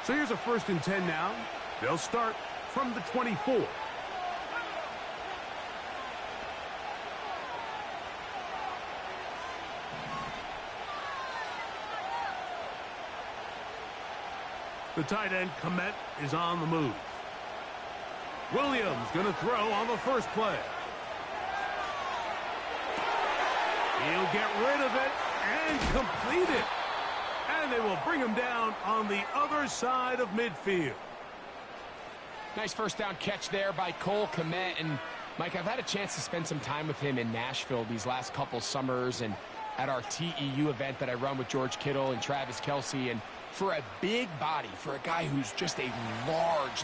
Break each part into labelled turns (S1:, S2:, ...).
S1: So here's a 1st and 10 now. They'll start from the 24. The tight end, Komet, is on the move. Williams going to throw on the first play. He'll get rid of it and complete it. And they will bring him down on the other side of midfield.
S2: Nice first down catch there by Cole Komet. And, Mike, I've had a chance to spend some time with him in Nashville these last couple summers and at our TEU event that I run with George Kittle and Travis Kelce. And for a big body, for a guy who's just a large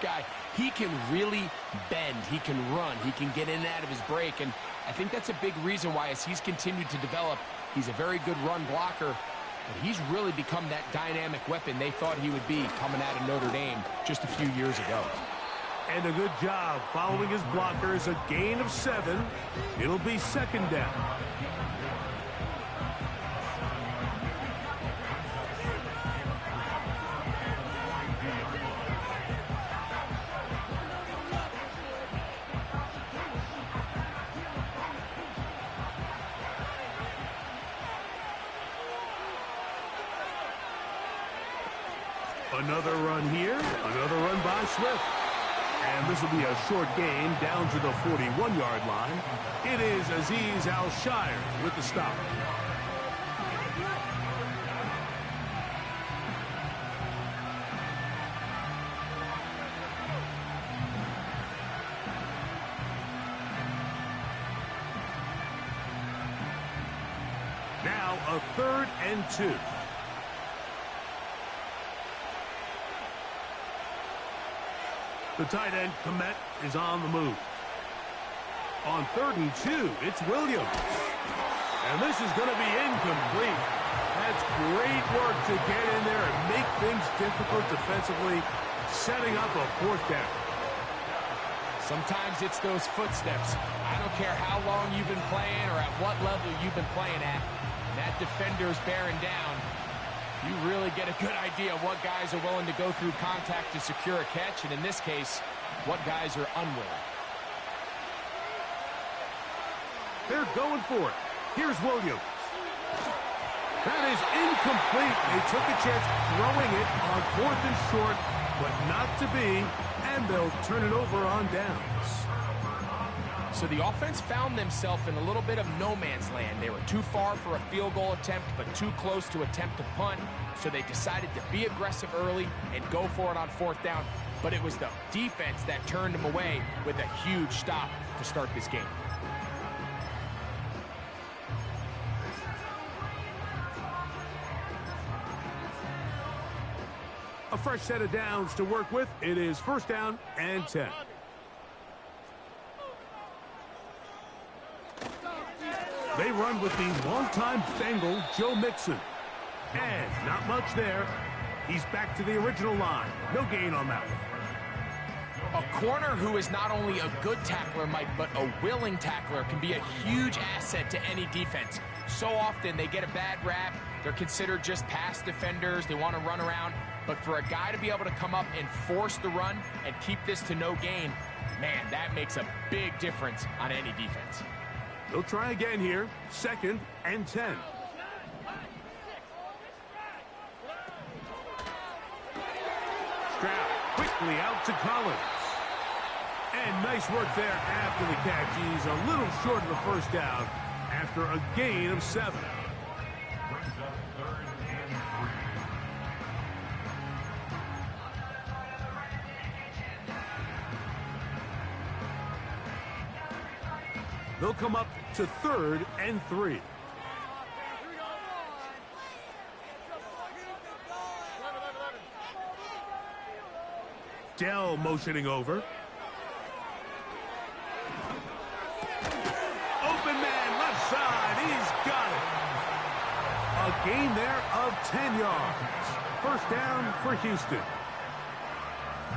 S2: guy, he can really bend, he can run, he can get in and out of his break, and I think that's a big reason why as he's continued to develop, he's a very good run blocker, but he's really become that dynamic weapon they thought he would be coming out of Notre Dame just a few years ago.
S1: And a good job following his blockers, a gain of 7. It'll be 2nd down. Another run here, another run by Swift. And this will be a short gain down to the 41-yard line. It is Azeez Al-Shire with the stop. Now a 3rd and 2. The tight end, Komet, is on the move. On 3rd and 2, it's Williams. And this is going to be incomplete. That's great work to get in there and make things difficult defensively, setting up a 4th down.
S2: Sometimes it's those footsteps. I don't care how long you've been playing or at what level you've been playing at. And that defender's bearing down. You really get a good idea of what guys are willing to go through contact to secure a catch, and in this case, what guys are unwilling.
S1: They're going for it. Here's Williams. That is incomplete. They took a chance throwing it on 4th and short, but not to be, and they'll turn it over on downs.
S2: So the offense found themselves in a little bit of no man's land. They were too far for a field goal attempt, but too close to attempt a punt. So they decided to be aggressive early and go for it on 4th down. But it was the defense that turned them away with a huge stop to start this game.
S1: A fresh set of downs to work with. It is 1st down and 10. They run with the longtime Bengal, Joe Mixon. And not much there. He's back to the original line. No gain on that one.
S2: A corner who is not only a good tackler, Mike, but a willing tackler can be a huge asset to any defense. So often they get a bad rap. They're considered just pass defenders. They want to run around. But for a guy to be able to come up and force the run and keep this to no gain, man, that makes a big difference on any defense.
S1: They'll try again here. 2nd and 10. Stroud quickly out to Collins. And nice work there after the catch. He's a little short of the 1st down after a gain of 7. They'll come up to 3rd and 3. Dell motioning over. Open man, left side. He's got it. A gain there of 10 yards. 1st down for Houston.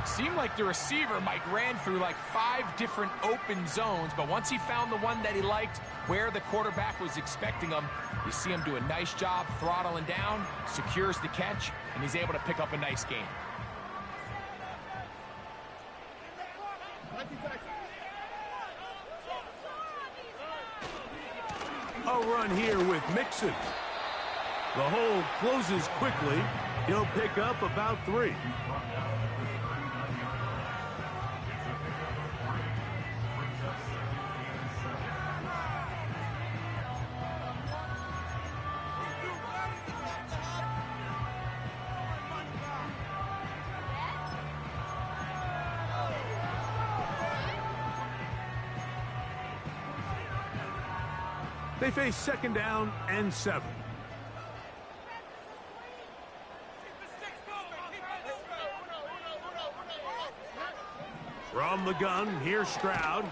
S2: Seemed like the receiver, Mike, ran through like 5 different open zones, but once he found the one that he liked, where the quarterback was expecting him, you see him do a nice job throttling down, secures the catch, and he's able to pick up a nice gain.
S1: A run here with Mixon. The hole closes quickly. He'll pick up about 3. They face 2nd down and 7. From the gun, here's Stroud.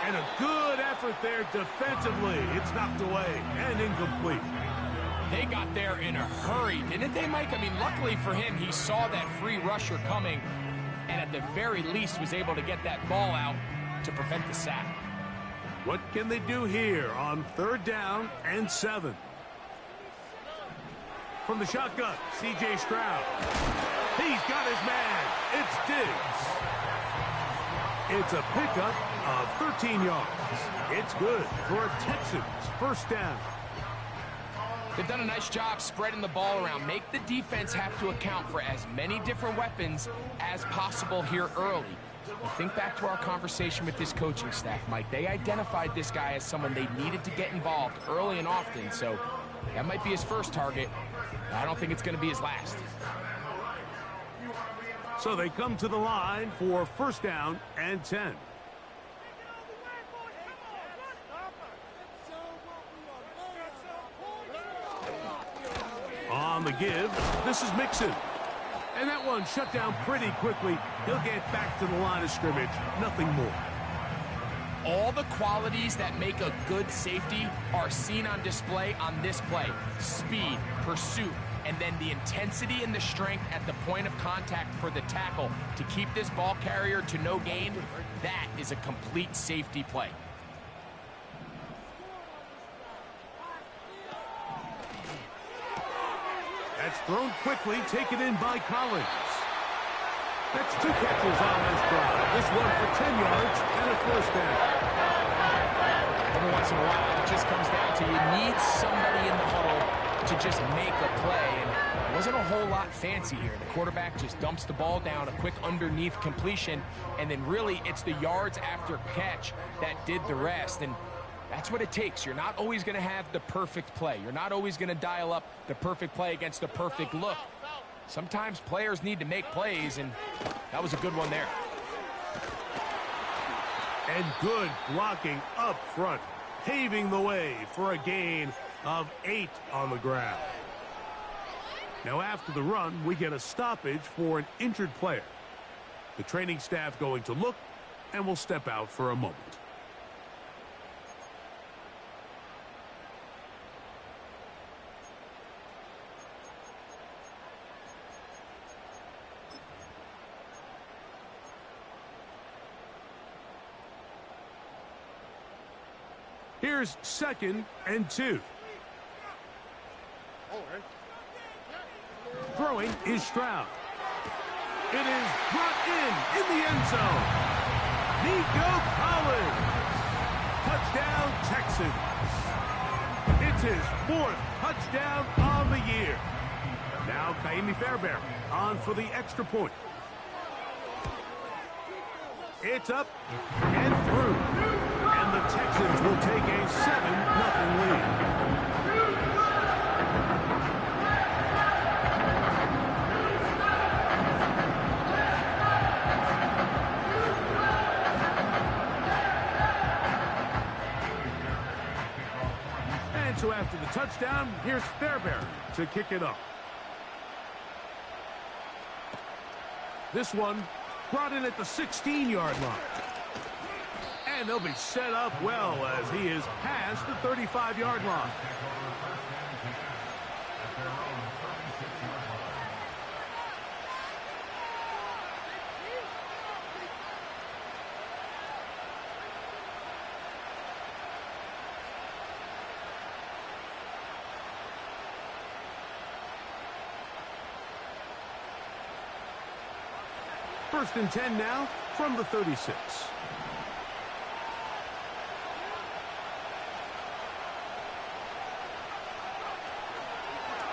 S1: And a good effort there defensively. It's knocked away and incomplete.
S2: They got there in a hurry, didn't they, Mike? I mean, luckily for him, he saw that free rusher coming and at the very least was able to get that ball out to prevent the sack.
S1: What can they do here on 3rd down and 7? From the shotgun, C.J. Stroud. He's got his man. It's Diggs. It's a pickup of 13 yards. It's good for a Texans 1st down.
S2: They've done a nice job spreading the ball around. Make the defense have to account for as many different weapons as possible here early. But think back to our conversation with this coaching staff, Mike. They identified this guy as someone they needed to get involved early and often, so that might be his first target. I don't think it's going to be his last.
S1: So they come to the line for 1st down and 10. On the give, this is Mixon. And that one shut down pretty quickly. He'll get back to the line of scrimmage. Nothing more.
S2: All the qualities that make a good safety are seen on display on this play. Speed, pursuit, and then the intensity and the strength at the point of contact for the tackle to keep this ball carrier to no gain. That is a complete safety play.
S1: That's thrown quickly, taken in by Collins. That's 2 catches on this drive. This one for 10 yards and a 1st down.
S2: Every once in a while, it just comes down to you need somebody in the huddle to just make a play. And it wasn't a whole lot fancy here. The quarterback just dumps the ball down, a quick underneath completion, and then really it's the yards after catch that did the rest. And that's what it takes. You're not always going to have the perfect play. You're not always going to dial up the perfect play against the perfect look. Sometimes players need to make plays, and that was a good one there.
S1: And good blocking up front, paving the way for a gain of 8 on the ground. Now after the run, we get a stoppage for an injured player. The training staff going to look, and will step out for a moment. Here's 2nd and 2. Throwing is Stroud. It is brought in the end zone. Nico Collins. Touchdown, Texans. It's his 4th touchdown on the year. Now Kaimi Fairbairn on for the extra point. It's up and through. And the Texans will take a 7-0 lead. And so after the touchdown, here's Fairbairn to kick it off. This one brought in at the 16-yard line. And they'll be set up well as he is past the 35-yard line. First and 10 now from the 36.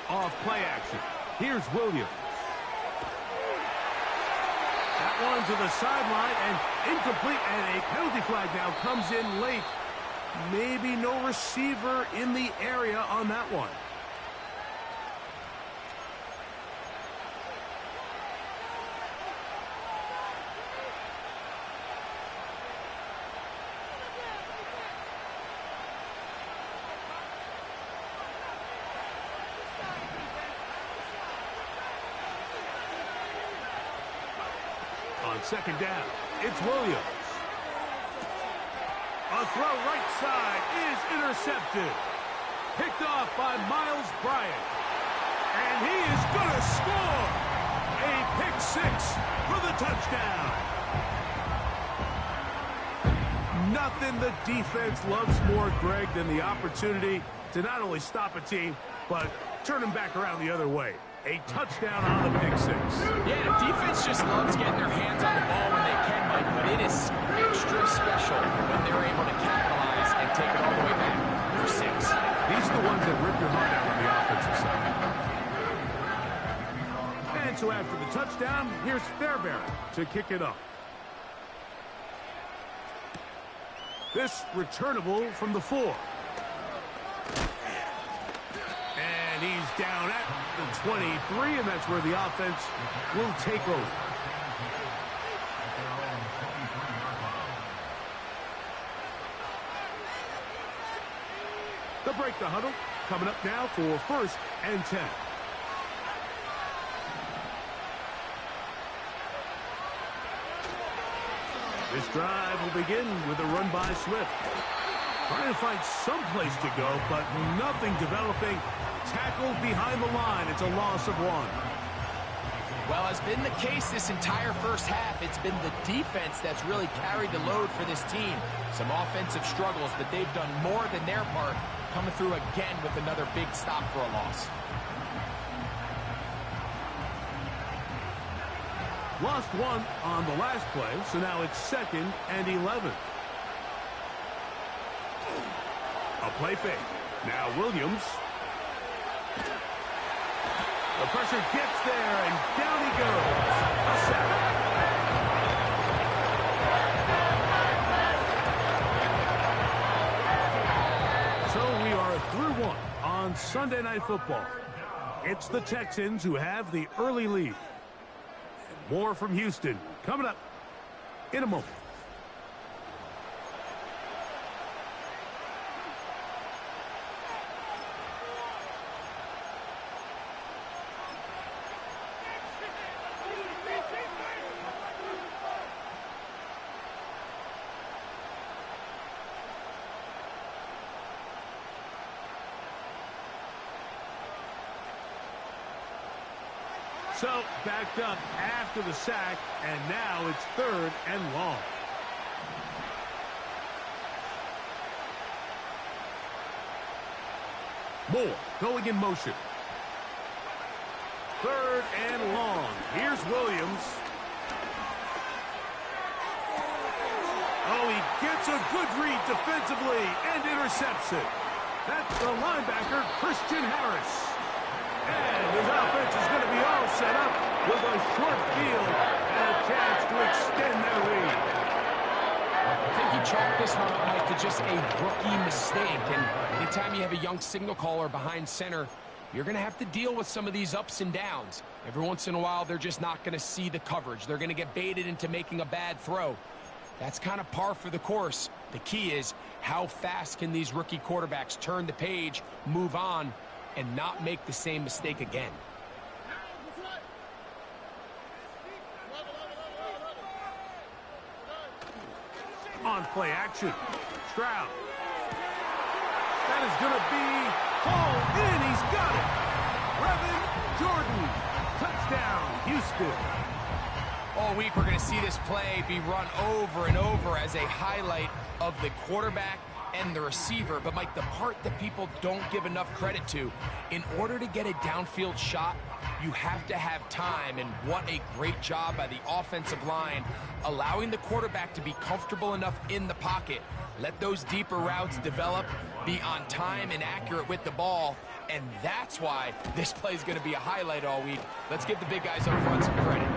S1: Off play action. Here's Williams. That one to the sideline and incomplete, and a penalty flag now comes in late. Maybe no receiver in the area on that one. On second down, it's Williams. A throw right side is intercepted. Picked off by Miles Bryant. And he is going to score. A pick six for the touchdown. Nothing the defense loves more, Greg, than the opportunity to not only stop a team, but turn them back around the other way. A touchdown on the pick six.
S2: Yeah, defense just loves getting their hands on the ball when they can, Mike, but it is extra special when they're able to capitalize and take it all the way back for six.
S1: These are the ones that rip your heart out on the offensive side. And so after the touchdown, here's Fairbairn to kick it off. This returnable from the 4. And he's down at the 23, and that's where the offense will take over. They'll break the huddle. Coming up now for first and 10. This drive will begin with a run by Swift. Trying to find some place to go, but nothing developing. Tackled behind the line. It's a loss of 1.
S2: Well, as been the case this entire first half, it's been the defense that's really carried the load for this team. Some offensive struggles, but they've done more than their part, coming through again with another big stop for a loss.
S1: Lost 1 on the last play, so now it's 2nd and 11. A play fake. Now Williams. The pressure gets there, and down he goes. A sack. So we are through 1 on Sunday Night Football. It's the Texans who have the early lead. And more from Houston coming up in a moment. So, backed up after the sack, and now it's 3rd and long. Moore going in motion. 3rd and long. Here's Williams. Oh, he gets a good read defensively and intercepts it. That's the linebacker, Christian Harris. And his offense is going to be all set up with a short field and a chance to extend their lead.
S2: I think you chalk this one up, Mike, to just a rookie mistake. And anytime you have a young signal caller behind center, you're going to have to deal with some of these ups and downs. Every once in a while, they're just not going to see the coverage. They're going to get baited into making a bad throw. That's kind of par for the course. The key is how fast can these rookie quarterbacks turn the page, move on, and not make the same mistake again.
S1: On play action, Stroud. That is going to be hauled in. He's got it. Revan Jordan, touchdown, Houston.
S2: All week we're going to see this play be run over and over as a highlight of the quarterback and the receiver. But, Mike, the part that people don't give enough credit to, in order to get a downfield shot, you have to have time, and what a great job by the offensive line, allowing the quarterback to be comfortable enough in the pocket, let those deeper routes develop, be on time and accurate with the ball, and that's why this play is going to be a highlight all week. Let's give the big guys up front some credit.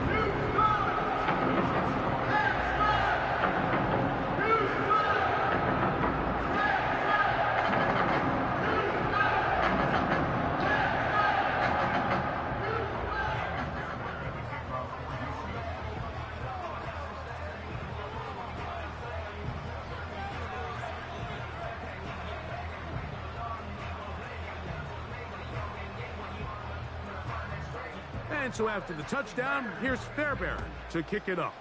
S1: And so after the touchdown, here's Fairbairn to kick it off.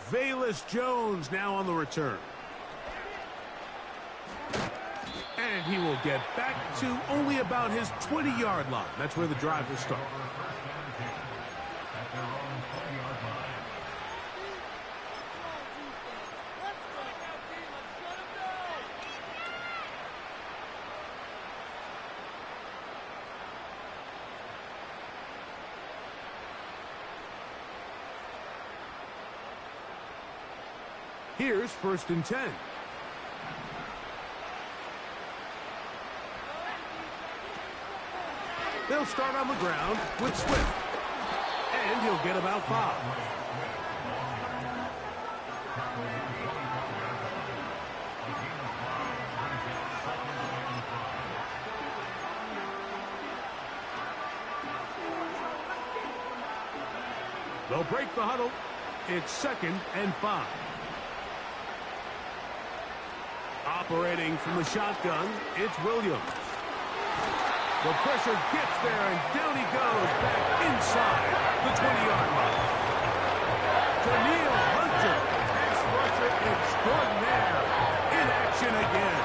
S1: Velus Jones now on the return. And he will get back to only about his 20-yard line. That's where the drive will start. Here's 1st and 10. They'll start on the ground with Swift. And he'll get about 5. They'll break the huddle. It's 2nd and 5. Operating from the shotgun, it's Williams. The pressure gets there, and down he goes back inside the 20-yard line. Daniil Hunter, pass rusher extraordinaire, in action again.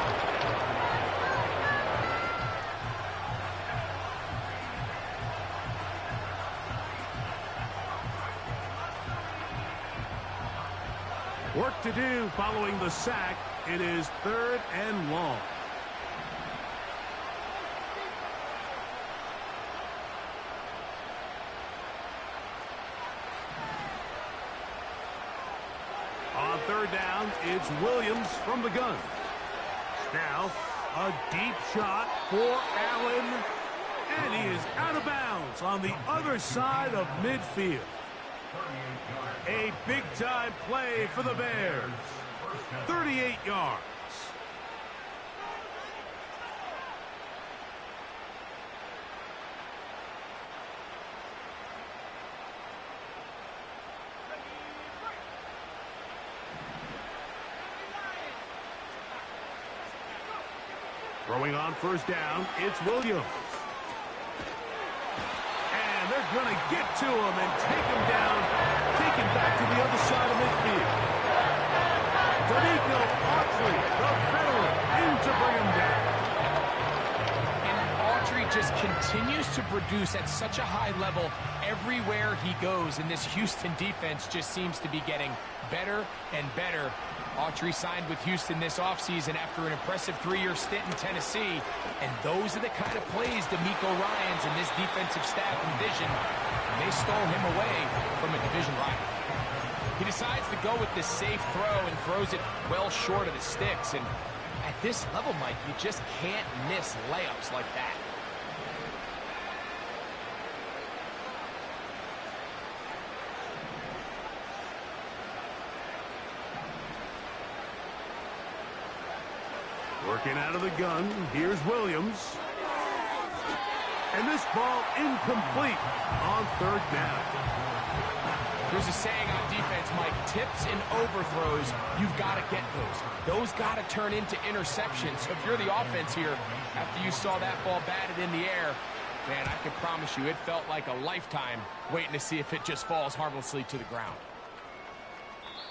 S1: Work to do following the sack. It is 3rd and long. On 3rd down, it's Williams from the gun. Now, a deep shot for Allen. And he is out of bounds on the other side of midfield. A big-time play for the Bears. 38 yards. Throwing on 1st down, it's Williams. And they're going to get to him and take him down, take him back to the other side of midfield. Danico Autry, the veteran, in to bring him down.
S2: And Autry just continues to produce at such a high level everywhere he goes, and this Houston defense just seems to be getting better and better. Autry signed with Houston this offseason after an impressive 3-year stint in Tennessee, and those are the kind of plays D'Amico Ryans and this defensive staff envisioned, and they stole him away from a division rival. He decides to go with this safe throw and throws it well short of the sticks. And at this level, Mike, you just can't miss layups like that.
S1: Working out of the gun, here's Williams. And this ball incomplete on 3rd down.
S2: There's a saying on defense, Mike, tips and overthrows, you've got to get those. Those got to turn into interceptions. So if you're the offense here, after you saw that ball batted in the air, man, I can promise you it felt like a lifetime waiting to see if it just falls harmlessly to the ground.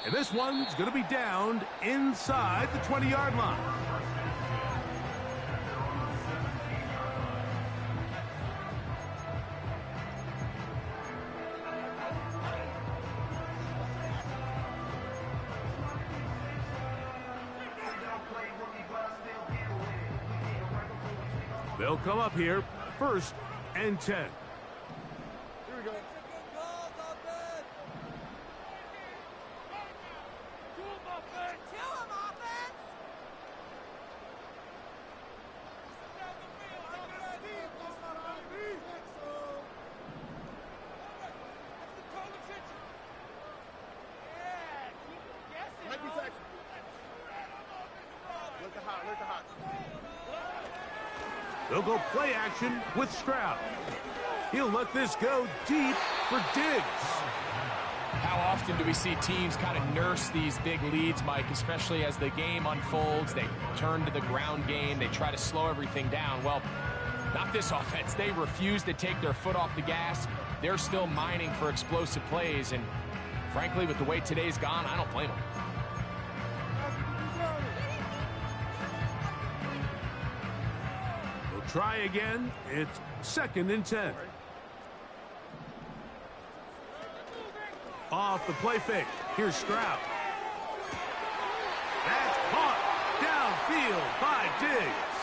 S1: And this one's going to be downed inside the 20-yard line. They'll come up here, 1st and 10.
S3: Here we go.
S1: They'll go play action with Str8. He'll let this go deep for Diggs.
S2: How often do we see teams kind of nurse these big leads, Mike, especially as the game unfolds? They turn to the ground game. They try to slow everything down. Well, not this offense. They refuse to take their foot off the gas. They're still mining for explosive plays. And frankly, with the way today's gone, I don't blame them.
S1: Try again. It's 2nd and 10. Off the play fake. Here's Str8. That's caught downfield by Diggs.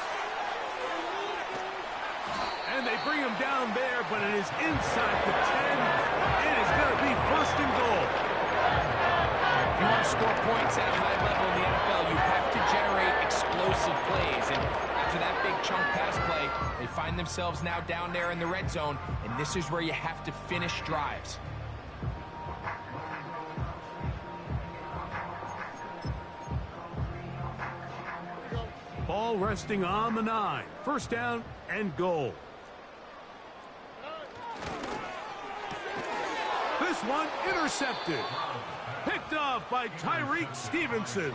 S1: And they bring him down there, but it is inside the 10. It is going to be 1st and goal.
S2: If you want to score points at a high level in the NFL, you have to generate explosive plays. And after that big chunk pass play, they find themselves now down there in the red zone, and this is where you have to finish drives.
S1: Ball resting on the 9. 1st down and goal. This one intercepted. Picked off by Tyreek Stevenson.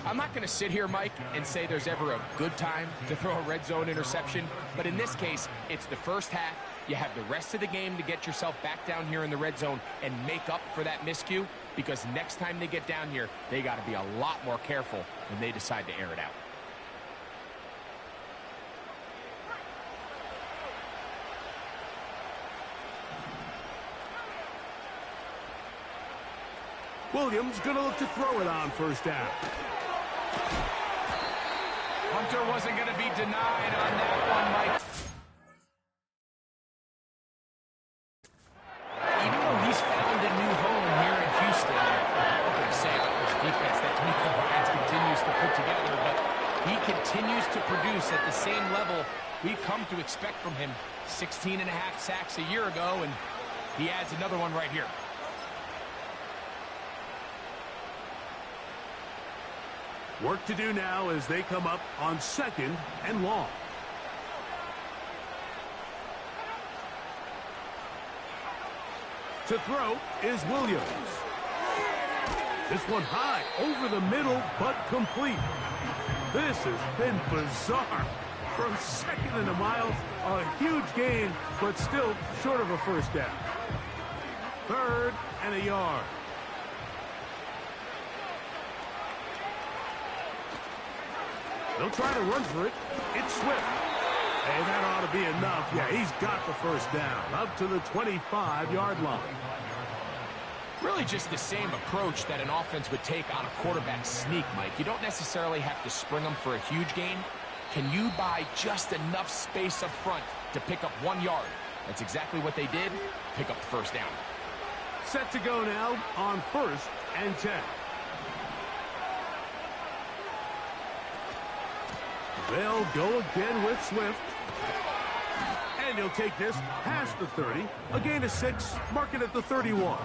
S2: I'm not going to sit here, Mike, and say there's ever a good time to throw a red zone interception, but in this case, it's the first half. You have the rest of the game to get yourself back down here in the red zone and make up for that miscue, because next time they get down here, they got to be a lot more careful when they decide to air it out.
S1: Williams going to look to throw it on 1st down.
S2: Hunter wasn't going to be denied on that one, Mike. Even though he's found a new home here in Houston, I'm not going to say about this defense that D'Amico Ryans continues to put together, but he continues to produce at the same level we've come to expect from him. 16.5 sacks a year ago, and he adds another one right here.
S1: Work to do now as they come up on 2nd and long. To throw is Williams. This one high over the middle, but complete. This has been bizarre. From 2nd and a mile, a huge gain, but still short of a 1st down. 3rd and a yard. They'll try to run for it. It's Swift. And that ought to be enough. Yeah, he's got the 1st down. Up to the 25-yard line.
S2: Really just the same approach that an offense would take on a quarterback sneak, Mike. You don't necessarily have to spring them for a huge gain. Can you buy just enough space up front to pick up 1 yard? That's exactly what they did. Pick up the 1st down.
S1: Set to go now on 1st and 10. They'll go again with Swift. And he'll take this past the 30. A gain of 6. Mark it at the 31.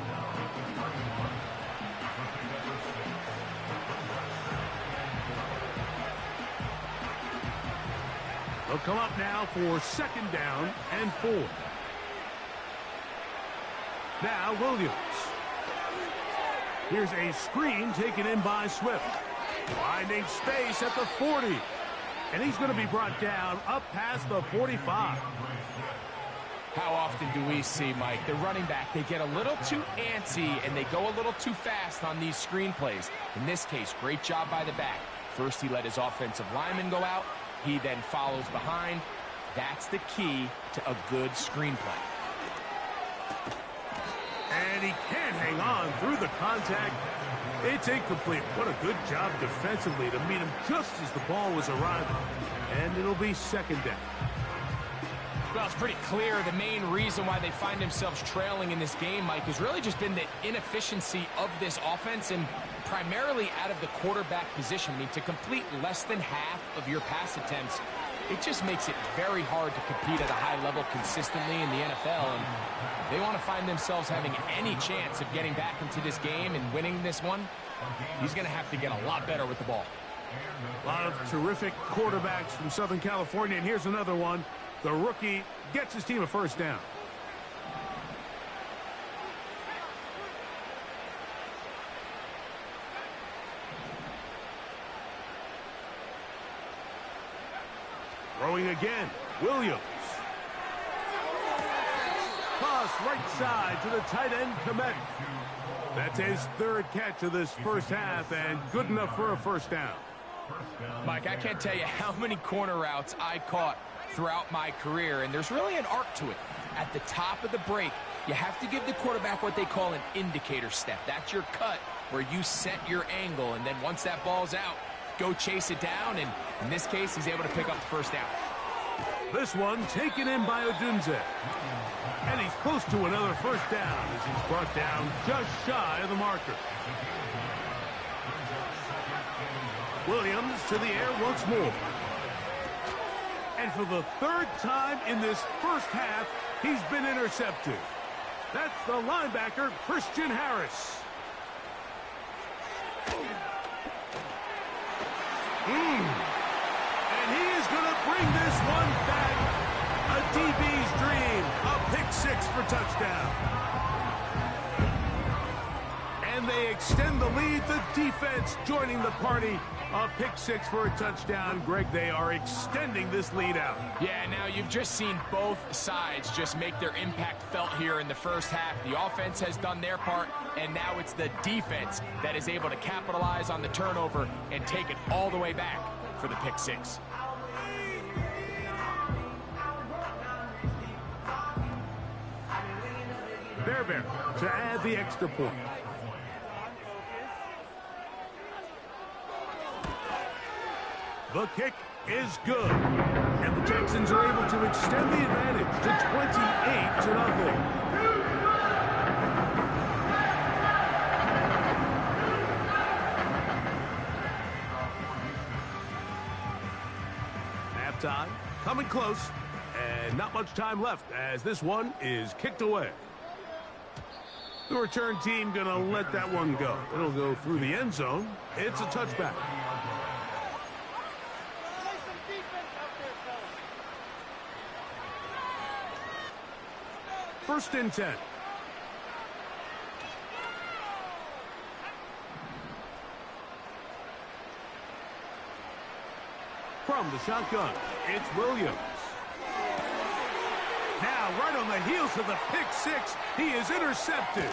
S1: They'll come up now for 2nd down and 4. Now Williams. Here's a screen taken in by Swift. Finding space at the 40. And he's going to be brought down up past the 45.
S2: How often do we see, Mike, the running back, they get a little too antsy and they go a little too fast on these screen plays. In this case, great job by the back. First, he let his offensive lineman go out. He then follows behind. That's the key to a good screen play.
S1: And he can't hang on through the contact. It's incomplete. What a good job defensively to meet him just as the ball was arriving. And it'll be second down.
S2: Well, it's pretty clear the main reason why they find themselves trailing in this game, Mike, has really just been the inefficiency of this offense and primarily out of the quarterback position. I mean, to complete less than half of your pass attempts, it just makes it very hard to compete at a high level consistently in the NFL. And if they want to find themselves having any chance of getting back into this game and winning this one, he's going to have to get a lot better with the ball.
S1: A lot of terrific quarterbacks from Southern California, and here's another one. The rookie gets his team a first down. Throwing again, Williams. Pass right side to the tight end, Komet. That's his third catch of this first half, and good enough for a first down.
S2: Mike, I can't tell you how many corner routes I caught throughout my career, and there's really an arc to it. At the top of the break, you have to give the quarterback what they call an indicator step. That's your cut where you set your angle, and then once that ball's out, go chase it down, and in this case, he's able to pick up the first down.
S1: This one taken in by Odunze. And he's close to another first down as he's brought down just shy of the marker. Williams to the air once more. And for the third time in this first half, he's been intercepted. That's the linebacker, Christian Harris. And he is going to bring this one back. A DB's dream. A pick six for touchdown. And they extend the lead. The defense joining the party. A pick six for a touchdown. Greg, they are extending this lead out.
S2: Yeah, now you've just seen both sides just make their impact felt here in the first half. The offense has done their part, and now it's the defense that is able to capitalize on the turnover and take it all the way back for the pick six.
S1: Bear to add the extra point. The kick is good. And the Texans are able to extend the advantage to 28-0. Halftime coming close. And not much time left as this one is kicked away. The return team going to let that one go. It'll go through the end zone. It's a touchback. First and 10. From the shotgun, it's Williams. Now, right on the heels of the pick six, he is intercepted.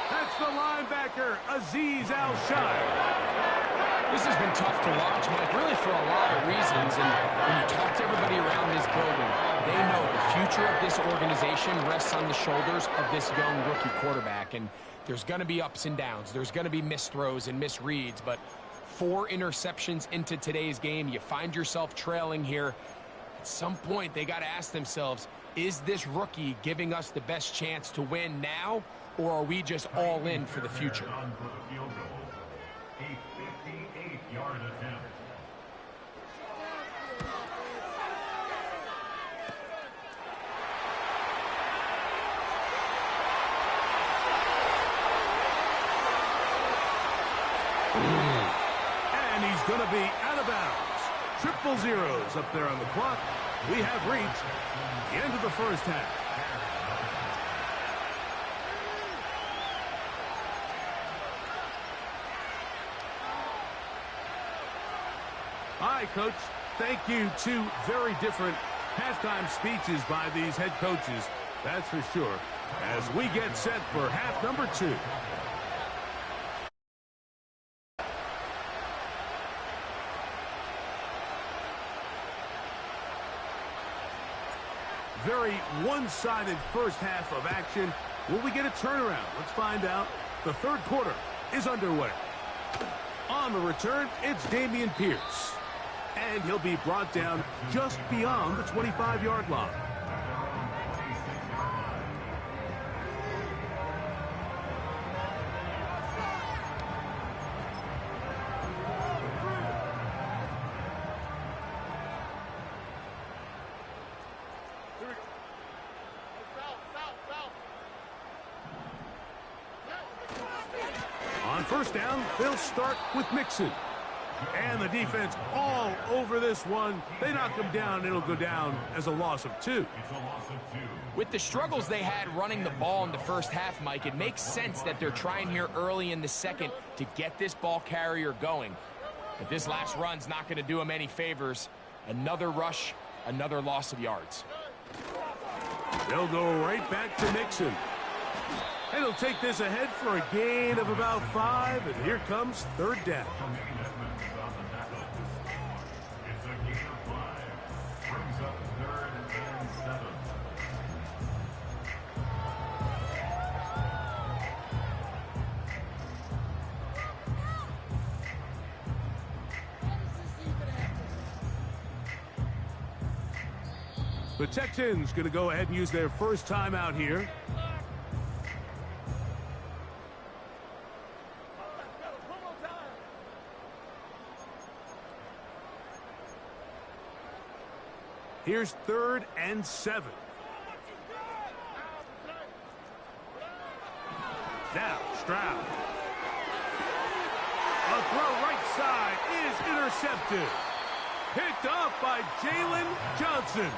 S1: That's the linebacker, Azeez Al-Shire.
S2: This has been tough to watch, Mike, really for a lot of reasons. And when you talk to everybody around this building, they know the future of this organization rests on the shoulders of this young rookie quarterback. And there's going to be ups and downs. There's going to be missed throws and misreads. But 4 interceptions into today's game, you find yourself trailing here. At some point, they got to ask themselves, is this rookie giving us the best chance to win now, or are we just all in for the future?
S1: And he's going to be out of bounds. 000 up there on the clock. We have reached the end of the first half. Hi, Coach. Thank you. 2 very different halftime speeches by these head coaches. That's for sure. As we get set for half number 2. Very one-sided first half of action. Will we get a turnaround? Let's find out. The third quarter is underway. On the return, it's Dameon Pierce. And he'll be brought down just beyond the 25-yard line. On first down, they'll start with Mixon. And the defense all over this one. They knock him down. It'll go down as a loss of 2.
S2: With the struggles they had running the ball in the first half, Mike, it makes sense that they're trying here early in the second to get this ball carrier going. But this last run's not going to do him any favors. Another rush, another loss of yards.
S1: They'll go right back to Mixon. And he'll take this ahead for a gain of about 5. And here comes third down. The Texans going to go ahead and use their first timeout here. Here's 3rd and 7. Now, Str8. A throw right side is intercepted. Picked off by Jalen Johnson.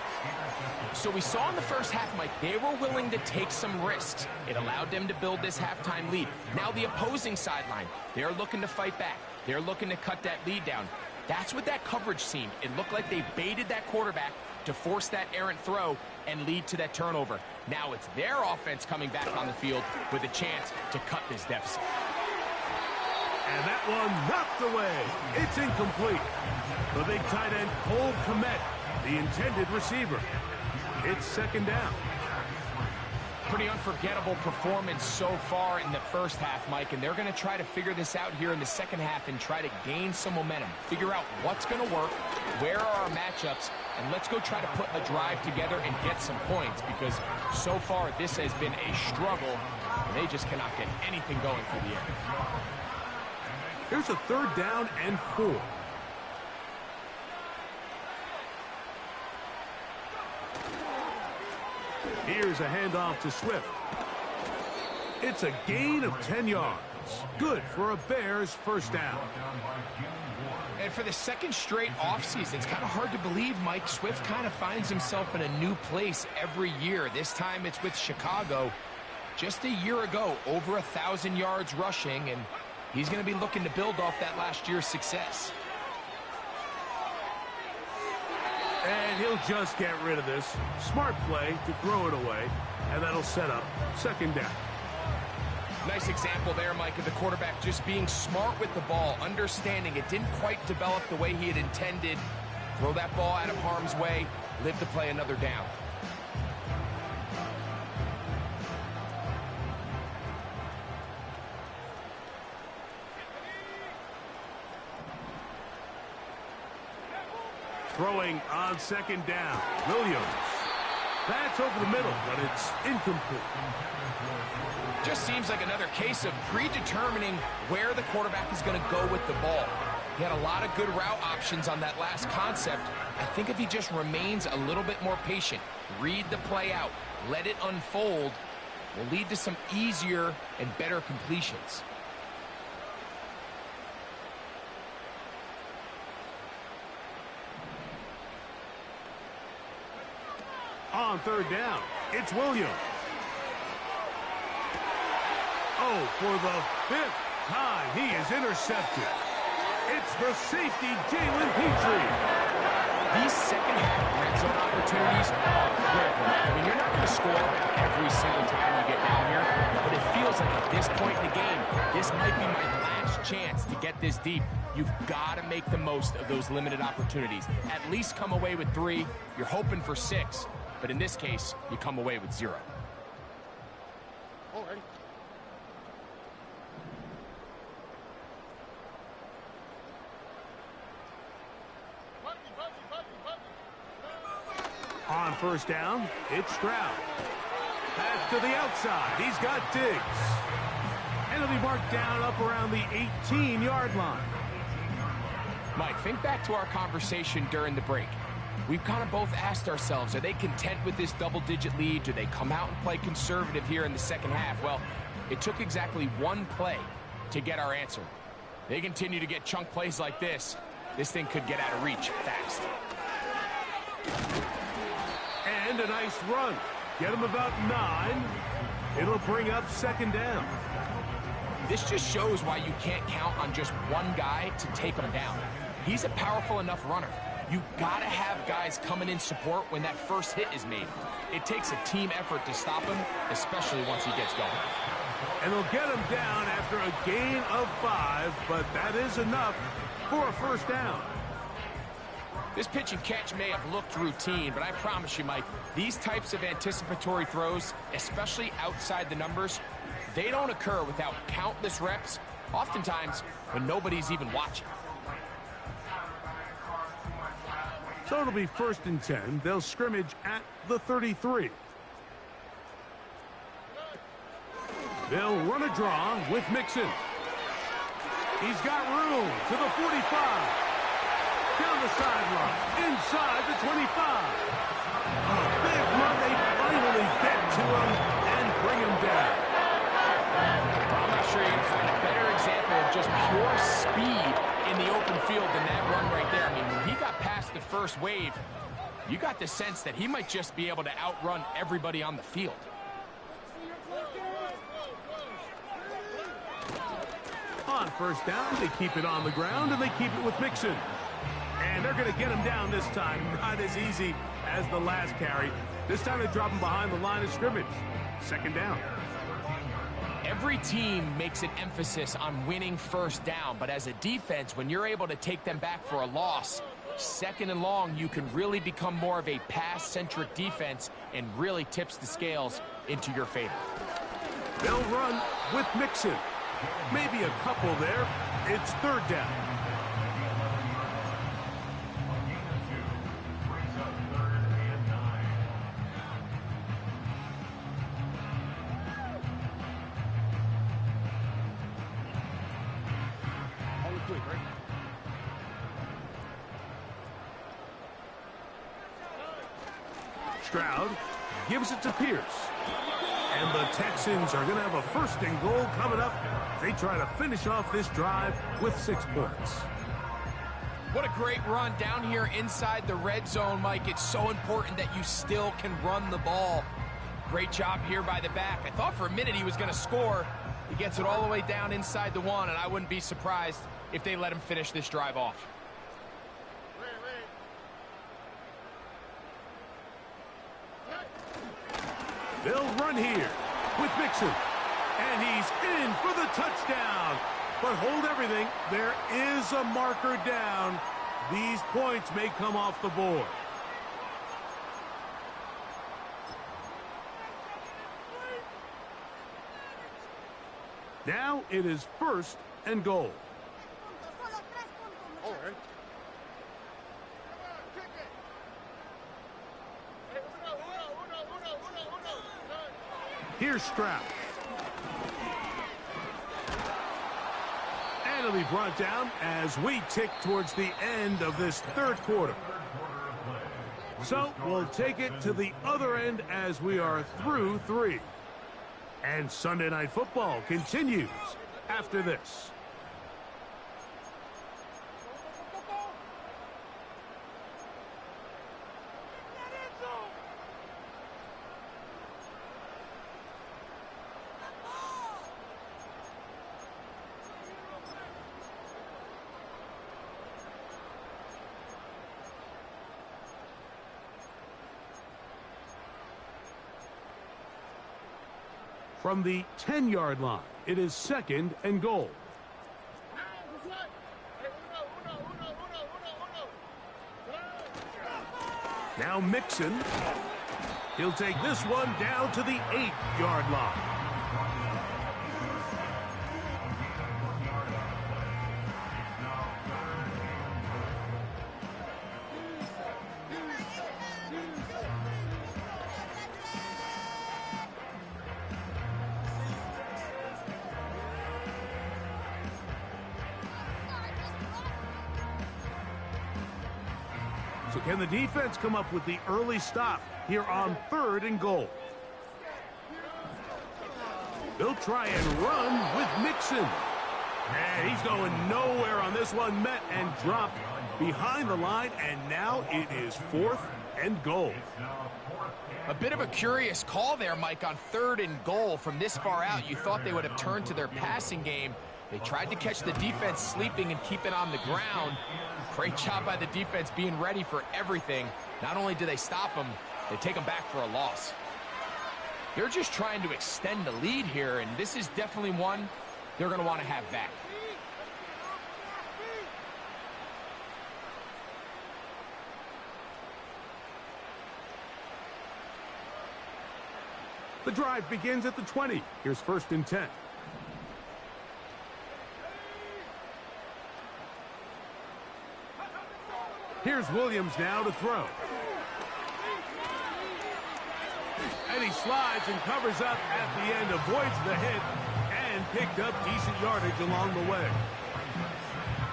S2: So we saw in the first half, Mike, they were willing to take some risks. It allowed them to build this halftime lead. Now the opposing sideline, they're looking to fight back. They're looking to cut that lead down. That's what that coverage seemed. It looked like they baited that quarterback to force that errant throw and lead to that turnover. Now it's their offense coming back on the field with a chance to cut this deficit.
S1: And that one knocked away. It's incomplete. The big tight end, Cole Kmet, the intended receiver. It's 2nd down.
S2: Pretty unforgettable performance so far in the first half, Mike, and they're going to try to figure this out here in the second half and try to gain some momentum, figure out what's going to work, where are our matchups, and let's go try to put a drive together and get some points, because so far this has been a struggle, and they just cannot get anything going for the end.
S1: Here's a 3rd down and 4. Here's a handoff to Swift. It's a gain of 10 yards. Good for a Bears first down.
S2: And for the second straight offseason, it's kind of hard to believe Mike Swift kind of finds himself in a new place every year. This time it's with Chicago. Just a year ago, over 1,000 yards rushing, and he's going to be looking to build off that last year's success.
S1: And he'll just get rid of this. Smart play to throw it away, and that'll set up 2nd down.
S2: Nice example there, Mike, of the quarterback just being smart with the ball, understanding it didn't quite develop the way he had intended. Throw that ball out of harm's way, live to play another down.
S1: Throwing on 2nd down. Williams. That's over the middle, but it's incomplete.
S2: Just seems like another case of predetermining where the quarterback is going to go with the ball. He had a lot of good route options on that last concept. I think if he just remains a little bit more patient, read the play out, let it unfold, will lead to some easier and better completions.
S1: On 3rd down, it's Williams. Oh, for the 5th time, he is intercepted. It's the safety, Jalen Petrie.
S2: These second half red zone opportunities are critical. I mean, you're not going to score every single time you get down here, but it feels like at this point in the game, this might be my last chance to get this deep. You've got to make the most of those limited opportunities. At least come away with 3. You're hoping for 6. But in this case, you come away with 0.
S3: Already.
S1: first down, it's Stroud. Pass to the outside. He's got Diggs. And it'll be marked down up around the 18-yard line.
S2: Mike, think back to our conversation during the break. We've kind of both asked ourselves, are they content with this double-digit lead? Do they come out and play conservative here in the second half? Well, it took exactly one play to get our answer. They continue to get chunk plays like this. This thing could get out of reach fast.
S1: And a nice run. Get him about 9. It'll bring up second down.
S2: This just shows why you can't count on just one guy to take him down. He's a powerful enough runner. You gotta have guys coming in support when that first hit is made. It takes a team effort to stop him, especially once he gets going.
S1: And they'll get him down after a gain of 5, but that is enough for a first down.
S2: This pitch and catch may have looked routine, but I promise you, Mike, these types of anticipatory throws, especially outside the numbers, they don't occur without countless reps, oftentimes when nobody's even watching.
S1: So it'll be 1st and 10. They'll scrimmage at the 33. They'll run a draw with Mixon. He's got room to the 45. Down the sideline, inside the 25. A big run. They finally get to him and bring him down.
S2: I'm not sure you can find a better example of just pure speed in the open field than that run right there. I mean, when he got past the first wave, you got the sense that he might just be able to outrun everybody on the field.
S1: On first down, they keep it on the ground, and they keep it with Mixon. And they're going to get him down this time. Not as easy as the last carry. This time they drop him behind the line of scrimmage. Second down.
S2: Every team makes an emphasis on winning first down, but as a defense, when you're able to take them back for a loss, second and long, you can really become more of a pass-centric defense and really tips the scales into your favor.
S1: They'll run with Mixon. Maybe a couple there. It's third down. Stroud gives it to Pierce. And the Texans are going to have a 1st and goal coming up. They try to finish off this drive with 6 points.
S2: What a great run down here inside the red zone, Mike. It's so important that you still can run the ball. Great job here by the back. I thought for a minute he was going to score. He gets it all the way down inside the 1, and I wouldn't be surprised if they let him finish this drive off.
S1: They'll run here with Mixon. And he's in for the touchdown. But hold everything. There is a marker down. These points may come off the board. Now it is 1st and goal. Here's Str8. And it'll be brought down as we tick towards the end of this 3rd quarter. So we'll take it to the other end as we are through 3. And Sunday Night Football continues after this. From the 10-yard line, it is 2nd and goal. Now Mixon. He'll take this one down to the 8-yard line. So can the defense come up with the early stop here on 3rd and goal? They'll try and run with Mixon. And he's going nowhere on this one. Met and dropped behind the line, and now it is 4th and goal.
S2: A bit of a curious call there, Mike, on 3rd and goal. From this far out, you thought they would have turned to their passing game. They tried to catch the defense sleeping and keep it on the ground. Great job by the defense being ready for everything. Not only do they stop them, they take them back for a loss. They're just trying to extend the lead here, and this is definitely one they're going to want to have back.
S1: The drive begins at the 20. Here's 1st and 10. Here's Williams now to throw. And he slides and covers up at the end, avoids the hit, and picked up decent yardage along the way.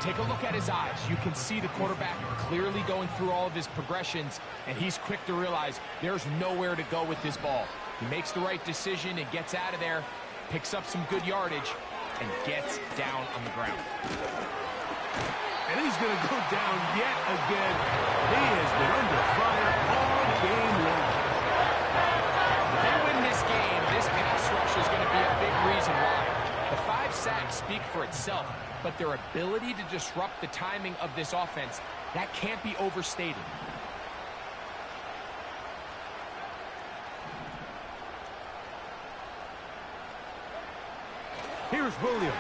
S2: Take a look at his eyes. You can see the quarterback clearly going through all of his progressions, and he's quick to realize there's nowhere to go with this ball. He makes the right decision and gets out of there, picks up some good yardage, and gets down on the ground.
S1: And he's going to go down yet again. He has been under fire all game long.
S2: If they win this game, this pass rush is going to be a big reason why. The 5 sacks speak for itself, but their ability to disrupt the timing of this offense, that can't be overstated.
S1: Here's Williams.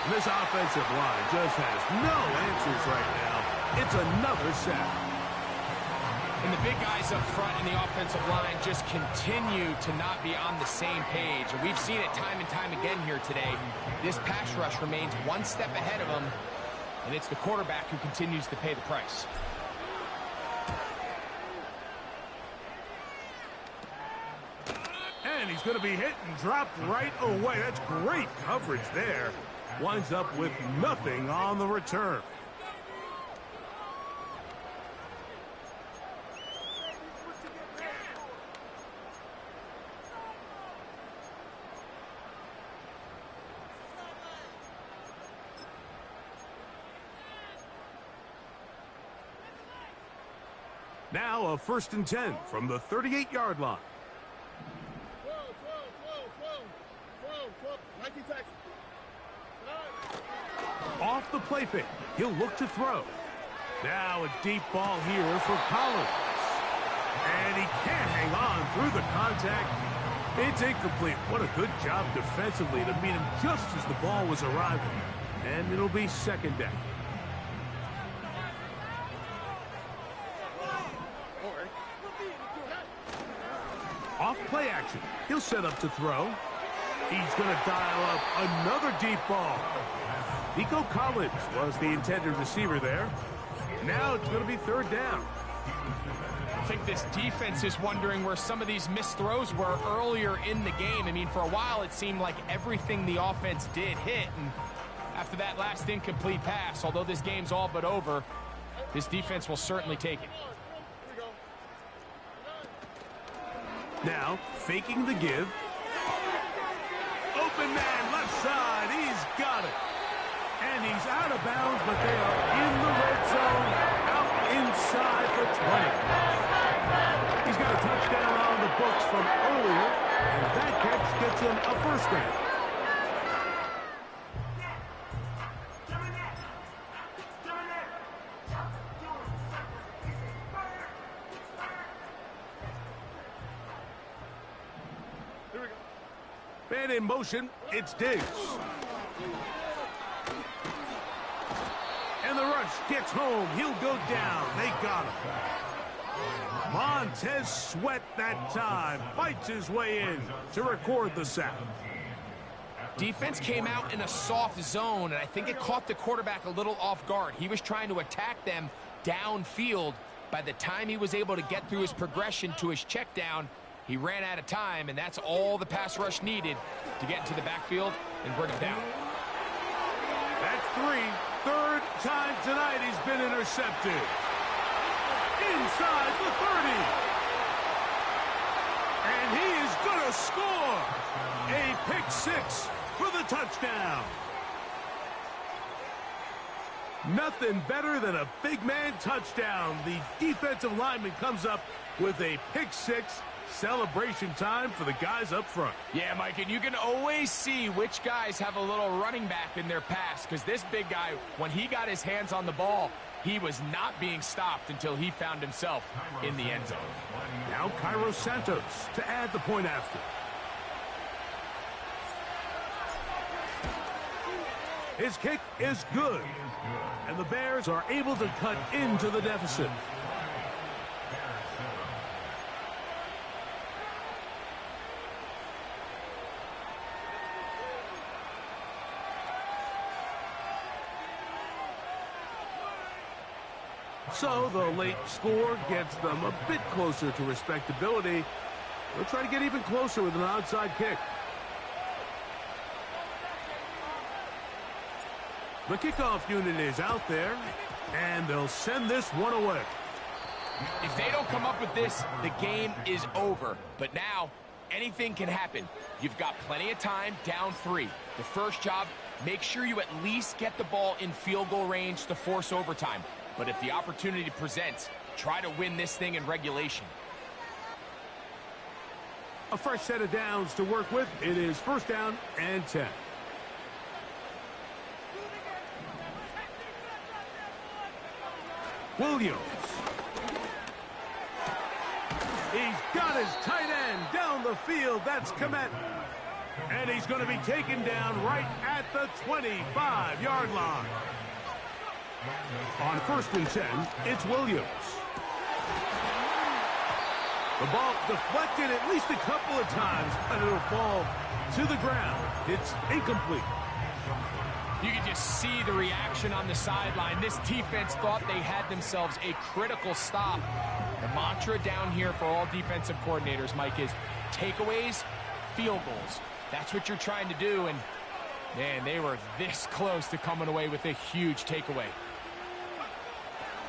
S1: This offensive line just has no answers right now. It's another sack.
S2: And the big guys up front in the offensive line just continue to not be on the same page. And we've seen it time and time again here today. This pass rush remains one step ahead of them, and it's the quarterback who continues to pay the price.
S1: And he's going to be hit and dropped right away. That's great coverage there. Winds up with nothing on the return. Now a 1st and 10 from the 38-yard line. Off the play fake, he'll look to throw. Now a deep ball here for Collins. And he can't hang on through the contact. It's incomplete. What a good job defensively to meet him just as the ball was arriving. And it'll be 2nd down. Off play action, he'll set up to throw. He's going to dial up another deep ball. Nico Collins was the intended receiver there. Now it's going to be 3rd down.
S2: I think this defense is wondering where some of these missed throws were earlier in the game. I mean, for a while it seemed like everything the offense did hit. And after that last incomplete pass, although this game's all but over, this defense will certainly take it.
S1: Now, faking the give. Open man, left side. He's got it. And he's out of bounds, but they are in the red zone, out inside the 20. He's got a touchdown on the books from earlier, and that catch gets him a 1st down. And in motion, it's Diggs. And the rush gets home. He'll go down. They got him. Montez Sweat that time. Fights his way in to record the sack.
S2: Defense came out in a soft zone, and I think it caught the quarterback a little off guard. He was trying to attack them downfield. By the time he was able to get through his progression to his check down, he ran out of time, and that's all the pass rush needed to get into the backfield and bring him down.
S1: That's three. Third time tonight he's been intercepted. Inside the 30. And he is going to score. A pick six for the touchdown. Nothing better than a big man touchdown. The defensive lineman comes up with a pick six. Celebration time for the guys up front.
S2: Yeah, Mike, and you can always see which guys have a little running back in their pass, because this big guy, when he got his hands on the ball, he was not being stopped until he found himself in the end zone.
S1: Now Cairo Santos to add the point after. His kick is good, and the Bears are able to cut into the deficit. So the late score gets them a bit closer to respectability. They'll try to get even closer with an onside kick. The kickoff unit is out there, and they'll send this one away.
S2: If they don't come up with this, the game is over. But now, anything can happen. You've got plenty of time, down 3. The first job, make sure you at least get the ball in field goal range to force overtime. But if the opportunity presents, try to win this thing in regulation.
S1: A fresh set of downs to work with. It is first down and 10. Williams. He's got his tight end down the field. That's Komet. And he's going to be taken down right at the 25-yard line. On first and 10, it's Williams. The ball deflected at least a couple of times, but it'll fall to the ground. It's incomplete.
S2: You can just see the reaction on the sideline. This defense thought they had themselves a critical stop. The mantra down here for all defensive coordinators, Mike, is takeaways, field goals. That's what you're trying to do, and man, they were this close to coming away with a huge takeaway.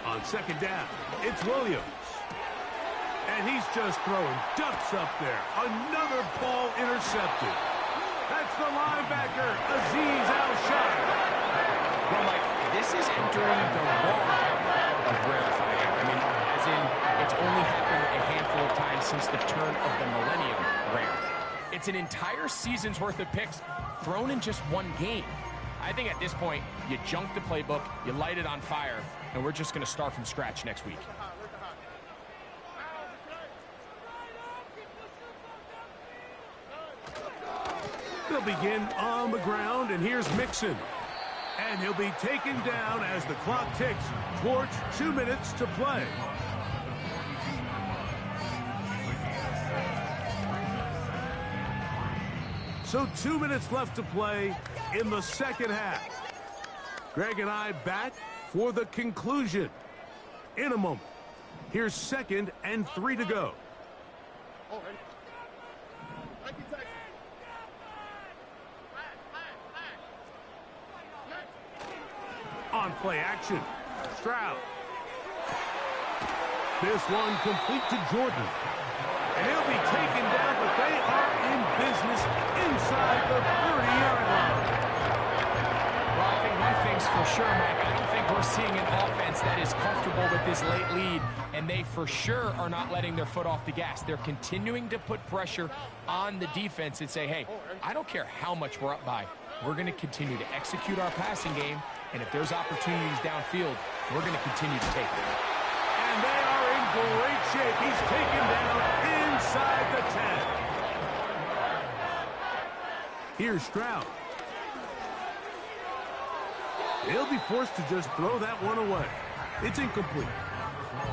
S1: On second down, it's Williams. And he's just throwing ducks up there. Another ball intercepted. That's the linebacker, Azeez Al-Shaair.
S2: Well, Mike, this is entering the wrong area of rarefied air. I mean, as in, it's only happened a handful of times since the turn of the millennium rare. It's an entire season's worth of picks thrown in just one game. I think at this point, you junk the playbook, you light it on fire, and we're just going to start from scratch next week.
S1: They'll begin on the ground, and here's Mixon. And he'll be taken down as the clock ticks towards 2 minutes to play. So 2 minutes left to play in the second half. Greg and I back for the conclusion in a moment. Here's 2nd and 3 to go. On play action, Str8. This one complete to Jordan. And he'll be taken down, but they are in business inside the 30-yard line.
S2: Well, I think one thing's for sure, Mike. I don't think we're seeing an offense that is comfortable with this late lead, and they for sure are not letting their foot off the gas. They're continuing to put pressure on the defense and say, hey, I don't care how much we're up by. We're going to continue to execute our passing game, and if there's opportunities downfield, we're going to continue to take them.
S1: And they are in great shape. He's taken down inside the 10. Here's Str8. He'll be forced to just throw that one away. It's incomplete.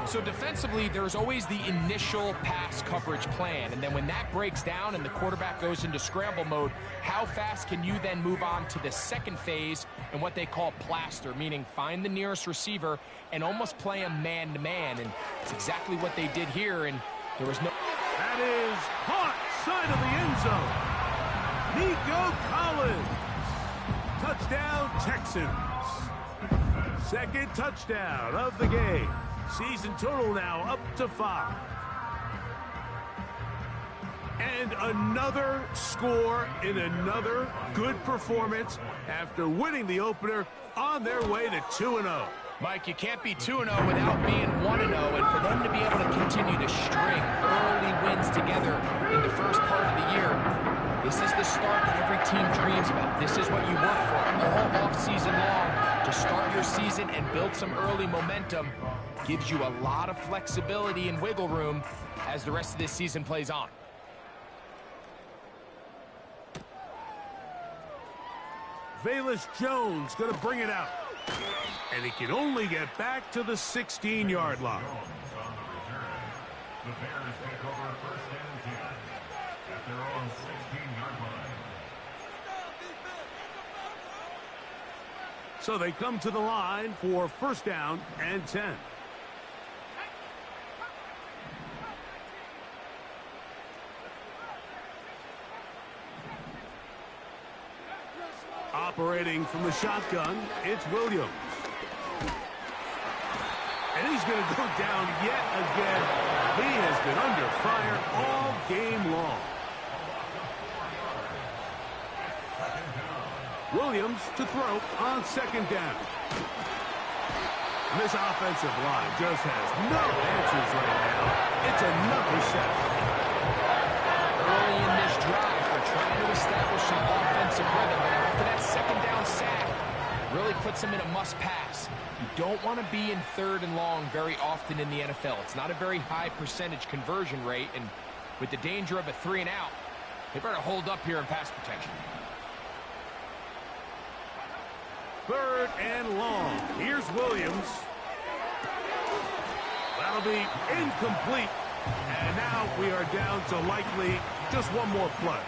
S2: So defensively, there's always the initial pass coverage plan, and then when that breaks down and the quarterback goes into scramble mode, how fast can you then move on to the second phase and what they call plaster, meaning find the nearest receiver and almost play a man-to-man, and it's exactly what they did here, and there was no...
S1: That is caught side of the end zone. Nico Collins. Touchdown, Texans. Second touchdown of the game. Season total now up to 5. And another score in another good performance after winning the opener on their way to 2-0.
S2: Mike, you can't be 2-0 without being 1-0, and for them to be able to continue to string early wins together in the first part of the year, this is the start that every team dreams about. This is what you work for all off-season long to start your season and build some early momentum. Gives you a lot of flexibility and wiggle room as the rest of this season plays on.
S1: Velus Jones going to bring it out. And he can only get back to the 16-yard line.
S4: The Bears take over first and 10 at their own 16-yard line.
S1: So they come to the line for first down and 10. Operating from the shotgun, it's Williams. And he's going to go down yet again. He has been under fire all game long. Williams to throw on second down. And this offensive line just has no answers right now. It's another sack.
S2: Early in this drive, they're trying to establish some offensive rhythm, but after that second down sack, really puts them in a must-pass. You don't want to be in third and long very often in the NFL. It's not a very high percentage conversion rate, and with the danger of a 3-and-out, they better hold up here in pass protection.
S1: Third and long. Here's Williams. That'll be incomplete. And now we are down to likely just one more play.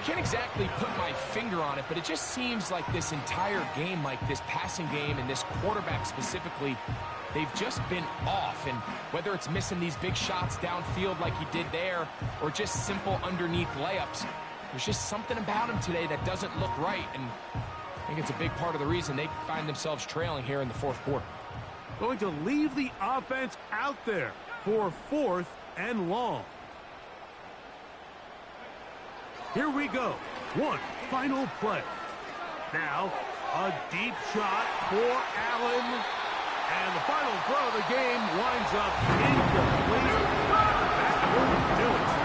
S2: Can't exactly put my finger on it, but it just seems like this entire game, like this passing game and this quarterback specifically, they've just been off. And whether it's missing these big shots downfield like he did there or just simple underneath layups, there's just something about him today that doesn't look right. And I think it's a big part of the reason they find themselves trailing here in the fourth quarter.
S1: Going to leave the offense out there for fourth and long. Here we go. One final play. Now, a deep shot for Allen. And the final throw of the game winds up incomplete. That will do it.